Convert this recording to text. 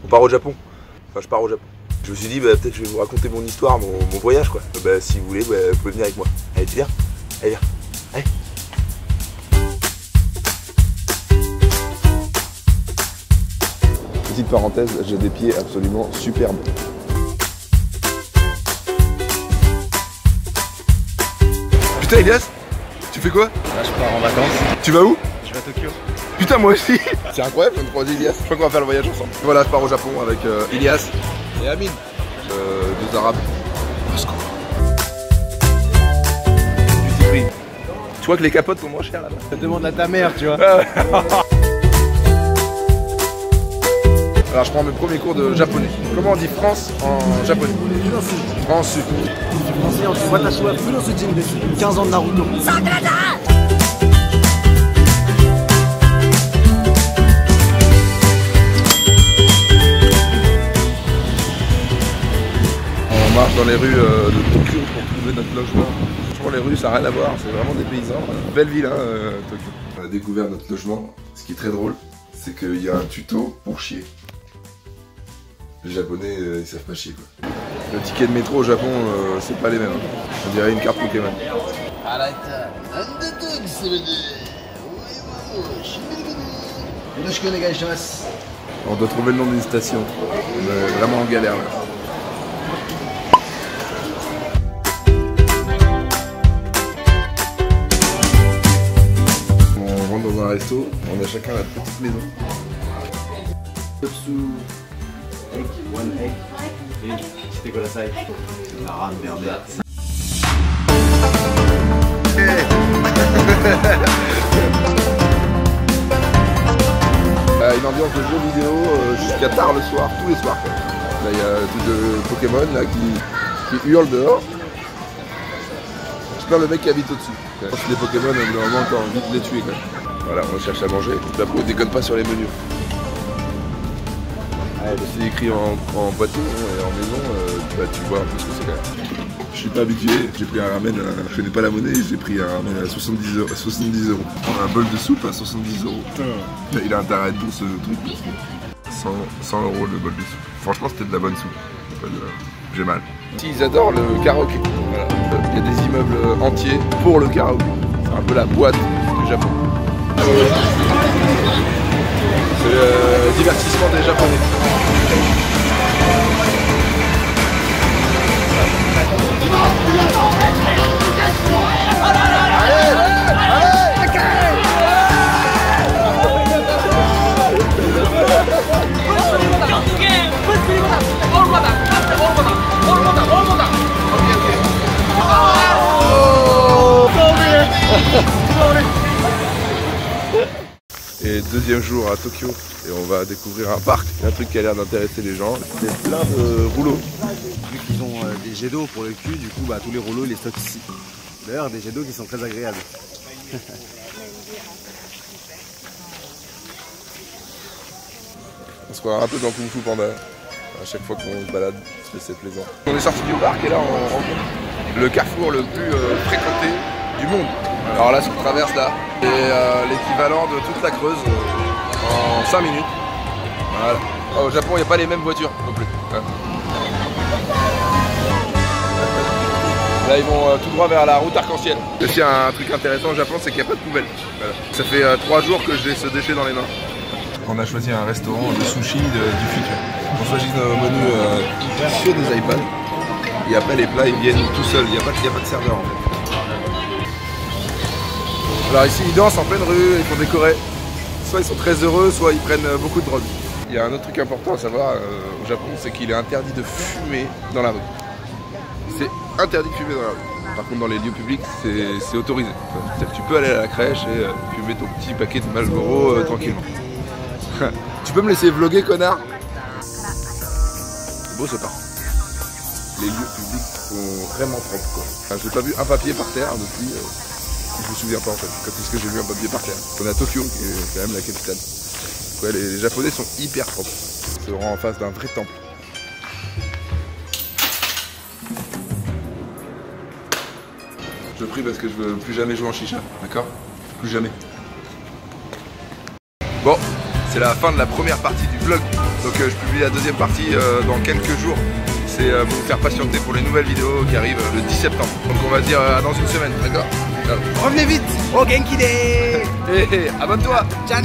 On part au Japon. Enfin, je pars au Japon. Je me suis dit, bah, peut-être je vais vous raconter mon histoire, mon voyage, quoi. Bah, si vous voulez, bah, vous pouvez venir avec moi. Allez, tu viens? Allez, viens. Allez. Petite parenthèse, j'ai des pieds absolument superbes. Putain, Elias, tu fais quoi? Là, je pars en vacances. Tu vas où? Je vais à Tokyo. Putain, moi aussi. C'est incroyable, je viens de croiser Elias. Je crois qu'on va faire le voyage ensemble. Voilà, je pars au Japon avec Elias et Amine, deux Arabes. Moscou. Duty free. Tu vois que les capotes sont moins chères là-bas. Ça demande à ta mère, tu vois. Alors je prends mes premiers cours de japonais. Comment on dit France en japonais? France. Français, on dit Watashi wa Funosujin desu. 15 ans de Naruto. On marche dans les rues de Tokyo pour trouver notre logement. Franchement, les rues, ça n'a rien à voir, c'est vraiment des paysans. Belle ville, hein, Tokyo. On a découvert notre logement. Ce qui est très drôle, c'est qu'il y a un tuto pour chier. Les Japonais, ils savent pas chier, quoi. Le ticket de métro au Japon, c'est pas les mêmes. On dirait une carte Pokémon. On doit trouver le nom d'une station. On est vraiment en galère, là. On rentre dans un resto, on a chacun notre petite maison. Une ambiance de jeux vidéo jusqu'à tard le soir, tous les soirs. Là il y a de Pokémon là, qui hurlent dehors. J'espère le mec qui habite au-dessus. C'est des Pokémon, au bout d'un moment t'as envie de les tuer quand même. Voilà, on cherche à manger. Après on déconne pas sur les menus. C'est écrit en boîtier et en maison, tu vois un peu ce que c'est quand même. Je suis pas habitué, j'ai pris un ramen, je connais pas la monnaie, j'ai pris un ramen à 70 euros. Un bol de soupe à 70 euros. Il a intérêt à être bon ce truc parce que 100 euros le bol de soupe. Franchement c'était de la bonne soupe. J'ai mal. Ils adorent le karaoké. Voilà. Il y a des immeubles entiers pour le karaoké. C'est un peu la boîte du Japon. C'est le divertissement des Japonais. Et deuxième jour à Tokyo et on va découvrir un parc, un truc qui a l'air d'intéresser les gens. C'est plein de rouleaux. Vu qu'ils ont des jets d'eau pour le cul, du coup bah, tous les rouleaux ils les stockent ici. D'ailleurs des jets d'eau qui sont très agréables. On se croit un peu dans Kung Fu Panda. À chaque fois qu'on se balade, c'est plaisant. On est sorti du parc et là on rencontre le carrefour le plus fréquenté du monde. Alors là, ce qu'on traverse là, c'est l'équivalent de toute la Creuse en 5 minutes. Voilà. Au Japon, il n'y a pas les mêmes voitures non plus. Là, ils vont tout droit vers la route arc-en-ciel. Aussi, un truc intéressant au Japon, c'est qu'il n'y a pas de poubelle. Voilà. Ça fait 3 jours que j'ai ce déchet dans les mains. On a choisi un restaurant de sushi du futur. On choisit nos menus sur des iPads. Et après, les plats, ils viennent tout seuls. Il n'y a pas de serveur en fait. Alors ici ils dansent en pleine rue, ils font décorer. Soit ils sont très heureux, soit ils prennent beaucoup de drogue. Il y a un autre truc important à savoir au Japon, c'est qu'il est interdit de fumer dans la rue. C'est interdit de fumer dans la rue. Par contre dans les lieux publics, c'est autorisé. C'est-à-dire que tu peux aller à la crèche et fumer ton petit paquet de Marlboro tranquillement. Tu peux me laisser vlogger, connard? C'est beau ce parc. Les lieux publics sont vraiment propres quoi. Enfin, j'ai pas vu un papier par terre depuis... Je me souviens pas en fait, quand est-ce que j'ai vu un papier par terre. On est à Tokyo, qui est quand même la capitale. Ouais, les Japonais sont hyper propres. C'est vraiment en face d'un vrai temple. Je prie parce que je veux plus jamais jouer en chicha, d'accord? Plus jamais. Bon, c'est la fin de la première partie du vlog. Donc je publie la deuxième partie dans quelques jours. C'est pour vous faire patienter pour les nouvelles vidéos qui arrivent le 10 septembre. Donc on va se dire à dans une semaine, d'accord? Revenez vite. Oh Genki Day. Et abonne-toi. Ciao.